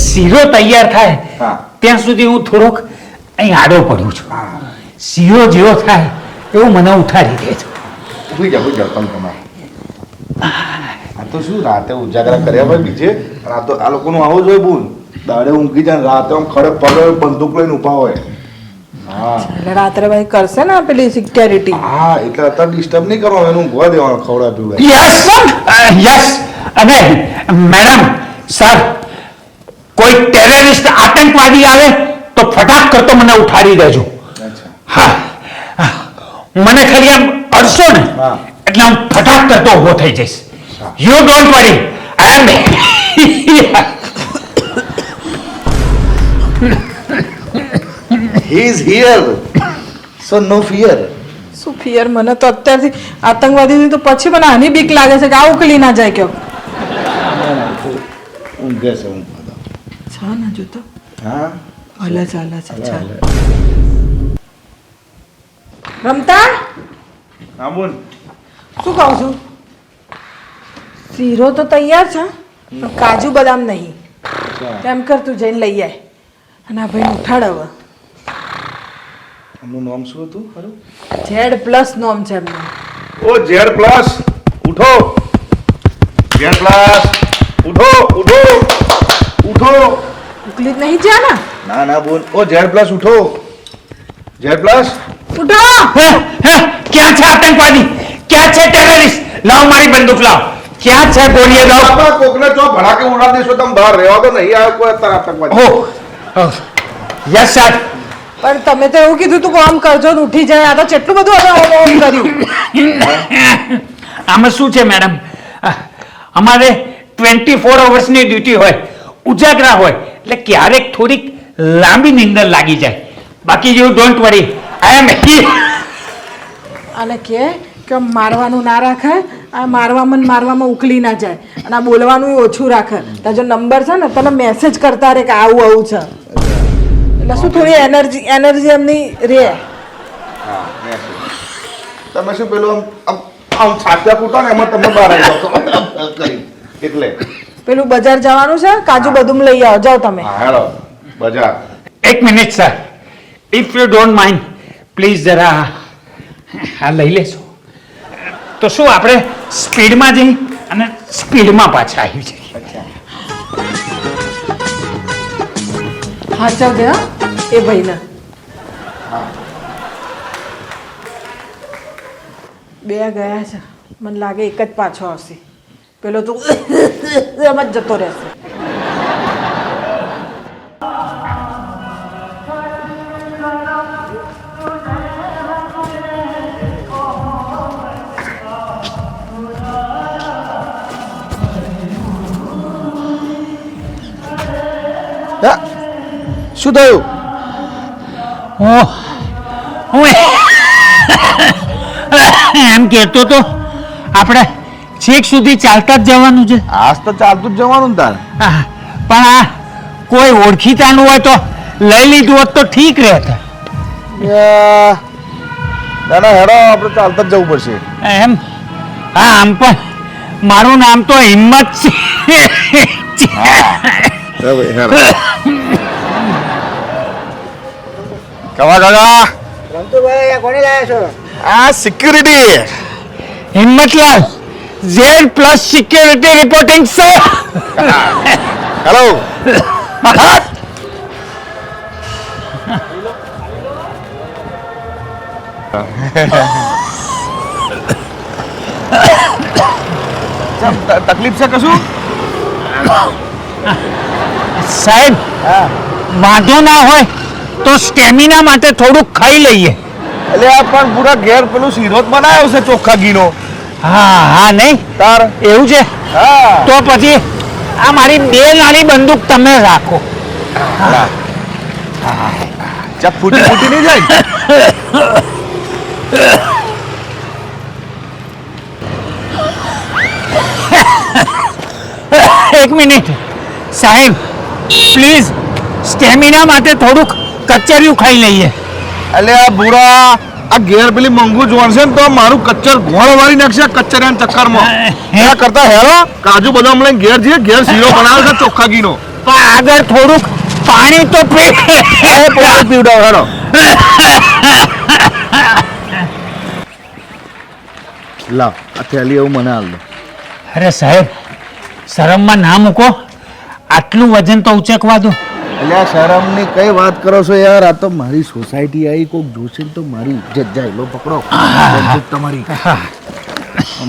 શીરો તૈયાર થાય હા. ત્યાં સુધી હું થોડોક અહીં આડો પડું છું. શીરો જેવો થાય એવું મને ઉઠાડી દેજો. ભૂઈ જાઓ તમે તમારે આ તો શું રાતે ઉજાગરા કર્યા ભાઈ બીજે અને આ તો આ લોકોનું આવું જ હોય બોન દાડે ઊંઘી જાય ને રાતે આમ ખડે પગે બંદૂક લઈને ઊભા હોય હા એટલે રાત્રે ભાઈ કરશે ને પેલી સિક્યોરિટી હા એટલે અત્યારે ડિસ્ટર્બ નહીં કરવાનું એનું ઊંઘવા દેવાનું ખવડા પીવડાય યસ યસ. અને મેડમ સર કોઈ ટેરરિસ્ટ આતંકવાદી આવે તો ફટાક કરતો મને ઉઠાડી દેજો. અચ્છા હા, મને ખાલી આમ અડશો ને હા. એટલે હું ફટાક કરતો ઊભો થઈ જઈશ. You don't worry, I am He is here. So no fear. શું ફિયર મને તો અત્યારથી આતંકવાદીની તો પછી મને આની બીક લાગે છે કે આ ઉકલી ના જાય કયો ઊંઘે છે ઊંઘવા છા ના જોતો હા હલે ચાલે છે ચાલ રમતા હા બોલ શું કહું છું શીરો તો તૈયાર છે પણ કાજુ બદામ નહીં તેમ કર તું જઈને લઈ આય અને આ ભાઈ ઉઠાડ હવે એમનું નામ શું હતું ખરું Z+ નોમ છે એમનું ઓ Z+ ઉઠો Z+ ઉઠો ઉઠો ઉઠો ઉકલી જ નહીં જ્યાં ને ના ના બોલ ઓ Z+ ઉઠો Z+ ઉઠો ક્યાં છે આતંકવાદી, ક્યાં છે ટેરરિસ્ટ? લાવ મારી બંદૂક લાવ. ક્યાં છે ગોળીએ લાવ. આપણા કોકને જો ભડાકે ઉડાડી દેશો તમે બહાર રહેવા તો નહીં આવે કોઈ અત્યારે આતંકવાદી યસ સર. પણ તમે તો એવું કીધું તું કે આમ કરજો ને ઉઠી જાય આ તો કેટલું બધું હવે ઓમ કર્યું આમાં શું છે મેડમ, અમારે 24 અવર્સની ડ્યુટી હોય, ઉજાગરા હોય, એટલે ક્યારેક થોડીક લાંબી નીંદર લાગી જાય. બાકી you don't worry, I am here. અને કે મારવાનું ના રાખે આ મારવામાં ઉકલી ના જાય અને આ બોલવાનું ઓછું રાખે તારો નંબર છે ને તને મેસેજ કરતા રહે કે આવું આવું છે એટલે શું થોડી એનર્જી એમની રે હા તમે શું પેલું આમ આમ છાત્યા કૂટો ને એમાં તમે બહાર આવી જાઓ કરી એટલે પેલું બજાર જવાનું છે, કાજુ બદામ લઈ આવો, જાઓ તમે. હા હેડો બજાર. એક minute sir, if you don't mind please જરા આ લઈ લેશો તો શું આપણે સ્પીડમાં જઈ અને સ્પીડમાં પાછા આવી જઈએ. હા ચાલ દે હા એ ભાઈને. બે ગયા છે, મને લાગે એક જ પાછો આવશે, પેલો તો એમ જ જતો રહેશે. શું થયું? હું એમ કહેતો તો આપણે છેક સુધી ચાલતા જ જવાનું છે. આજ તો ચાલતું જ જવાનું ને તાર. પણ આ કોઈ ઓળખીતાનું હોય તો લઈ લીધું હોત તો ઠીક રહેત. ના ના હેડો આપણે ચાલતા જ જવું પડશે. એમ? હા, આમ પણ મારું નામ તો હિંમત છે. કવા કાકા રમતુભાઈ કોને લાયા છો? આ security Himmatlal Z+ security reporting sir. Hello તકલીફ છે કશું? સાહેબ વાંધો ના હોય તો સ્ટેમિના માટે થોડુંક ખાઈ લઈએ. એટલે આ પણ પૂરા ઘેર પેલું શીરો જ બનાવ્યો છે ચોખ્ખા ઘીનો. હા હા, નહીં તાર એવું છે? હા તો પછી આ મારી બે નાની બંદૂક તમે રાખો. ચક ફૂટી ફૂટી નહીં જાય. એક મિનિટ સાહેબ, પ્લીઝ સ્ટેમિના માટે થોડુંક કચરિયું ખાઈ લઈએ. એટલે આ બુરા આ ઘેર પેલી મંગુ જોણશે ને તો મારું કચ્ચર ઘોળ વાળી નાખશે કચ્ચરિયાના ચક્કરમાં. એના કરતા હેરો કાજુ બદામ લઈને ઘેર જઈએ, ઘેર શીરો બનાવે છે ચોખ્ખા ઘીનો. પણ આગળ થોડુંક પાણી તો પીવડાવ હેરો. લાવ આ થેલી એવું મને હાલ દો. અરે સાહેબ, શરમમાં ના મૂકો, આટલું વજન તો ઉચકવા દો. એટલે આ શરમની કઈ વાત કરો છો યાર? આ તો મારી સોસાયટી આવી, કોઈક જોશે ને તો મારી ઇજ્જત જાય. લો પકડો તમારી.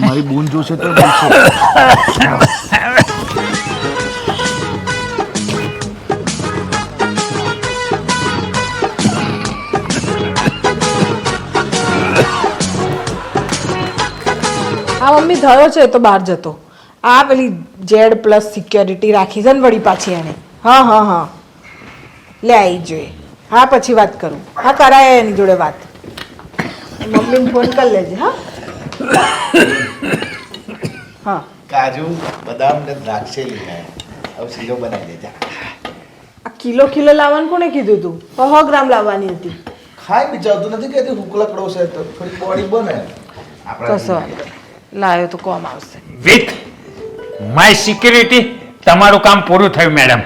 મારી બૂન જોશે તો બોલશે. આ મમ્મી થયો છે તો બહાર જતો. આ પેલી Z+ સિક્યોરિટી રાખી છે ને વળી પાછી એને. હા હા હા લે આવી જોઈએ. હા પછી વાત કરું. હા કરાય એની જોડે વાત. મમ્મીને ફોન કરી લેજે. હા હા કાજુ બદામ ને દ્રાક્ષે લઈ આવ્યા. હવે શીરો બનાવી દેજા. આ કિલો લાવવાનું કોને કીધું તું? 100 ગ્રામ લાવવાની હતી. ખાઈ બિચારતું નથી કહેતી હુકલકડો છે તો થોડી બોડી બને. કશો લાયો તો કોમ આવશે. વિથ માય સિક્યુરિટી તમારું કામ પૂરું થયું મેડમ.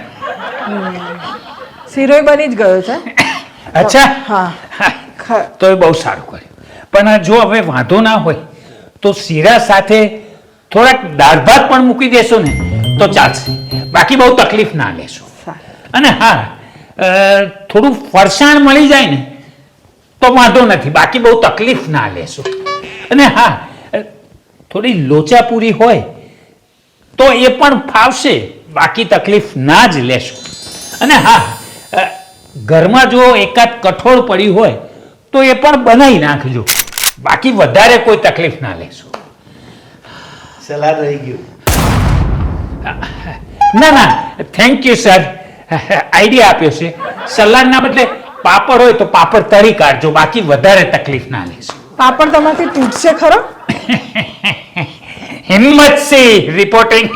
શીરોય બની જ ગયો છે. અચ્છા, હા તો એ બહુ સારું કર્યું. પણ જો હવે વાંધો ના હોય તો શીરા સાથે થોડાક દાળ ભાત પણ મૂકી દેશો ને તો ચાલશે. બાકી બહુ તકલીફ ના લેશો. અને હા, થોડું ફરસાણ મળી જાય ને તો વાંધો નથી, બાકી બહુ તકલીફ ના લેશો. અને હા, થોડી લોચાપૂરી હોય તો એ પણ ફાવશે, બાકી તકલીફ ના જ લેશો. અને હા, ઘરમાં જો એકાદ કઠોળ પડી હોય તો એ પણ બનાવી નાખજો, બાકી વધારે કોઈ તકલીફ ના લેશો. સલાડ રહી ગયું. ના ના, થેન્ક યુ સર, આઈડિયા આપ્યો છે. સલાડના બદલે પાપડ હોય તો પાપડ તરી કાઢજો, બાકી વધારે તકલીફ ના લેશો. પાપડ તમારથી તૂટશે ખરો? હિંમત સી રિપોર્ટિંગ.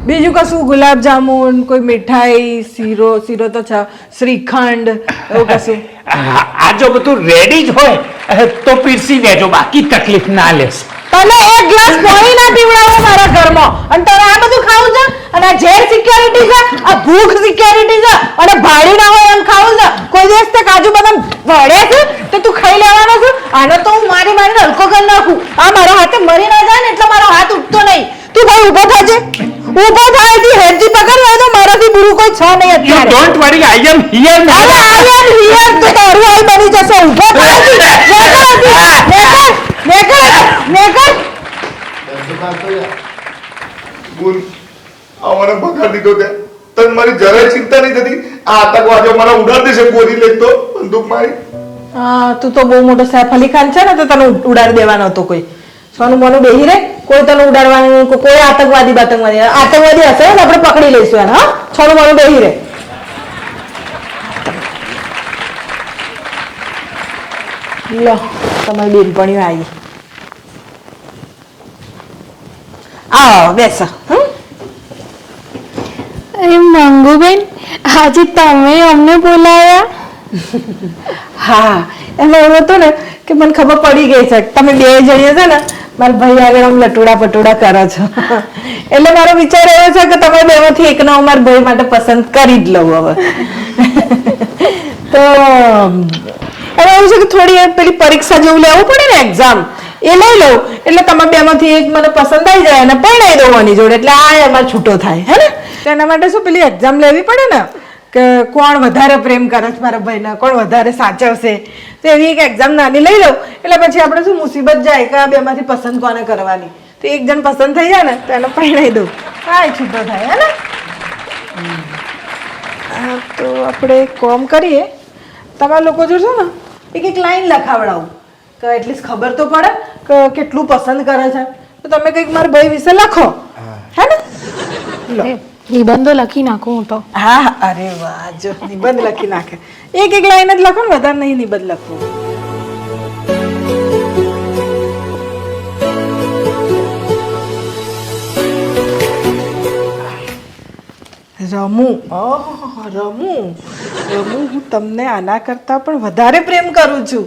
બીજું કશું? ગુલાબ જામુન, કોઈ મીઠાઈ, શીરો તો છે, શ્રીખંડ એવું કશું? આ જો બધું રેડી જ હોય તો પીરસી દેજો, બાકી તકલીફ ના લેશો. તને એક ગ્લાસ પાણી ના પીવડાવો મારા ઘરમાં અને તારે આ બધું ખાવું છે અને આ ઝેર સિક્યોરિટી છે, આ ભૂખ સિક્યોરિટી છે અને ભાડી ના હોય એમ ખાવું છે. કોઈ દિવસ તે કાજુ બદામ વળે છે તો તું ખાઈ લેવાનો છે? આને તો હું મારી મારીને હલકો કરી નાખું. આ મારા હાથે મરી ના જાય ને એટલે મારો હાથ ઉઠતો નહીં. તું ભાઈ ઊભો થાજે, ઊભો થાય તી હેરજી પકડ લે તો મારાથી બુરું કોઈ છે નહીં You અત્યારે. don't worry, I am here. અરે આઈ એમ હિયર તો તારું આઈ બની જશે. ઊભો થાય તી. નેકર બોલ અમારે બગાડ દીધો તે તને મારી જરાય ચિંતા નહીં થતી. આ આતંકવાદીઓ મને ઉડાડી દેશે ગોળી લેતો બંદૂક મારી. હા, તું તો બહુ મોટો સૈફ અલી ખાન છે ને તો તને ઉડાડી દેવાનો હતો કોઈ. સોનું મોનું બેહી રે, કોઈ તને ઉડાડવાનું, કોઈ આતંકવાદી હશે ને આપણે પકડી લઈશું એને. હા, સોનું મોનું બેહી રે. લો તમારી બેનપણીઓ આવી. આવો બેસો. અરે મંગુબેન, આજે તમે અમને બોલાયા? હા, એમાં એવું હતું ને કે મને ખબર પડી ગઈ છે તમે બે જણીઓ છે ને મારા ભાઈ આગળ આમ લટુડા પટુડા કરો છો એટલે મારો વિચાર એવો છે કે તમે બેમાંથી એકનો મારા ભાઈ માટે પસંદ કરી જ લઉં હવે. તો હવે એવું છે કે થોડી પેલી પરીક્ષા જેવું લેવું પડે ને, એક્ઝામ, એ લઈ લઉં એટલે તમે બેમાંથી એક મને પસંદ આવી જાય અને પરણાઈ દઉં આની જોડે એટલે આ એમાં છૂટો થાય હે ને. તો એના માટે શું પેલી એક્ઝામ લેવી પડે ને કે કોણ વધારે પ્રેમ કરે છે મારા ભાઈને, કોણ વધારે સાચવશે. તો એવી એક એક્ઝામ નાની લઈ લઉં એટલે પછી આપણે શું મુસીબત જાય કે આ બેમાંથી પસંદ કોને કરવાની. તો એક જણ પસંદ થઈ જાય ને તો એને પરણાઈ દઉં, હા છૂટો થાય હે ને. તો આપણે એક કામ કરીએ, તમારા લોકો જોશો ને એક લાઈન લખાવડાવું કે એટલીસ્ટ ખબર તો પડે કે કેટલું પસંદ કરે છે. તો તમે કંઈક મારા ભાઈ વિશે લખો હે ને. લો નિબંધો લખી નાખું હું તો. હા, અરે વાહ, જો નિબંધ લખી નાખે. એક લાઈન જ લખો ને, વધારે નહીં નિબંધ લખવું. રમું, રમું હું તમને આના કરતા પણ વધારે પ્રેમ કરું છું.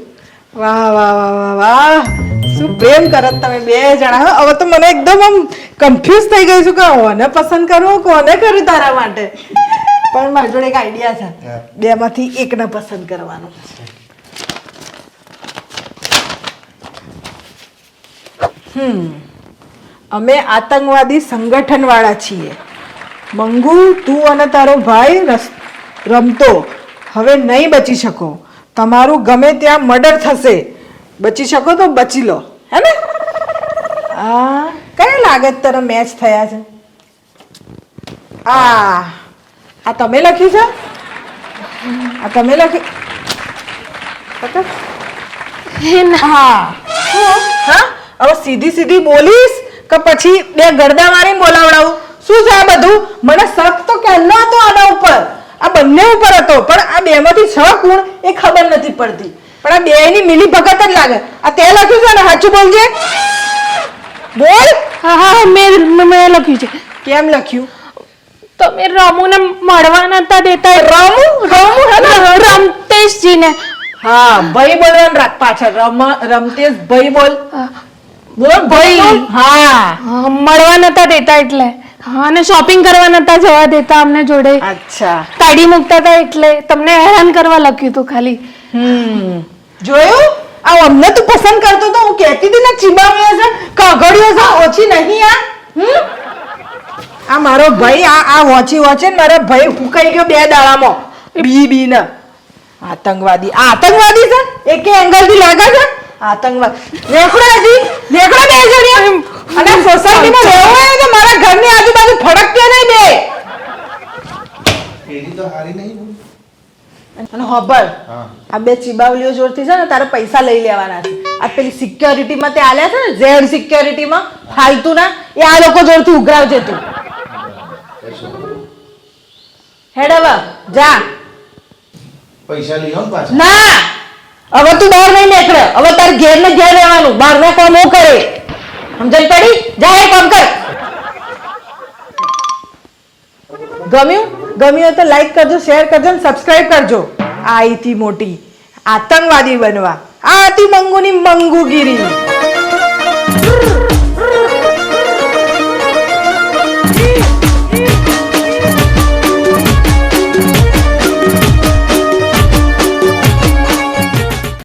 વાહ વાહ વાહ વાહ વાહ, શું પ્રેમ કરત તમે બે જણા. હવે તો મને એકદમ આમ કન્ફ્યુઝ થઈ ગઈ છું કે કોને પસંદ કરવું, કોને કર્યું તારા માટે. પણ મારી જોડે એક આઈડિયા છે, બેમાંથી એકને પસંદ કરવાનું. અમે આતંકવાદી સંગઠન વાળા છીએ. મંગુ, તું અને તારો ભાઈ રમતો હવે નહીં બચી શકો. તમારું ગમે ત્યાં મર્ડર થશે. બચી શકો તો બચી લો હે ને. આ કઈ લાગે તારા મેચ થયા છે? આ તમે લખ્યું છે? આ તમે લખ્યું? હા, હવે સીધી બોલીશ કે પછી બે ગરદા મારીને બોલાવડાવું? શું છે આ બધું? મને શક તો કેનો હતો આના ઉપર, આ બંને ઉપર હતો, પણ આ બેમાંથી છ કોણ એ ખબર નથી પડતી. પણ આ બેયની મિલી ભગત જ લાગે. આ તે લખ્યું છે ને? સાચું બોલજે, બોલ. હા, મેં લખ્યું છે. કેમ લખ્યું? તમે રમુને મળવા નતા દેતા. રમતેશજીને. હા, ભાઈ બોલવાનું રાખ પાછળ. રમતેશ ભાઈ બોલ. બોલ ભાઈ. હા, મળવા નતા દેતા એટલે. હા, અને શોપિંગ કરવા નતા જવા દેતા અમને જોડે. અચ્છા, કાઢી મૂકતા હતા એટલે તમને હેરાન કરવા લખ્યું હતું ખાલી. જોયું? આ અમને તું પસંદ કરતો તો હું કહેતી હતી ને, ચીબાવ્યો છે, કાગળિયો છે, ઓછી નહીં. આ મારો ભાઈ આ વોચી ને મારા ભાઈ હુકાઈ ગયો 2 દાડામાં. બી ને આતંકવાદી છે. એક એંગલ થી લાગે છે આતંકવાદ. દેખડો બે જણ્યા અને સોસાયટીમાં રહેવું હોય તો મારા ઘરની આજુબાજુ ફડકતે નહીં બે. એની તો હારી નહીં. અને હોબર, આ બે ચીબાવલીઓ જોડથી છે ને તારે પૈસા લઈ લેવાના છે. આ પેલી સિક્યોરિટીમાં તે આલ્યા છે ને, ઝેડ સિક્યોરિટીમાં ફાલતુના, એ આ લોકો જોડથી ઉઘરાવજે તું. હેડ હવે જા. પૈસા લઈ આવ પાછા. ના, હવે તું બહાર નહીં નીકળે. હવે તારે ઘેર ને ઘેર રહેવાનું, બહાર ના કામ હું કરે. સમજણ પડી? જા એ કામ કર. ગમ્યું હોય તો લાઈક કરજો, શેર કરજો અને સબસ્ક્રાઇબ કરજો. આ અહીંથી મોટી આતંકવાદી બનવા. આ હતી મંગુની મંગુગીરી.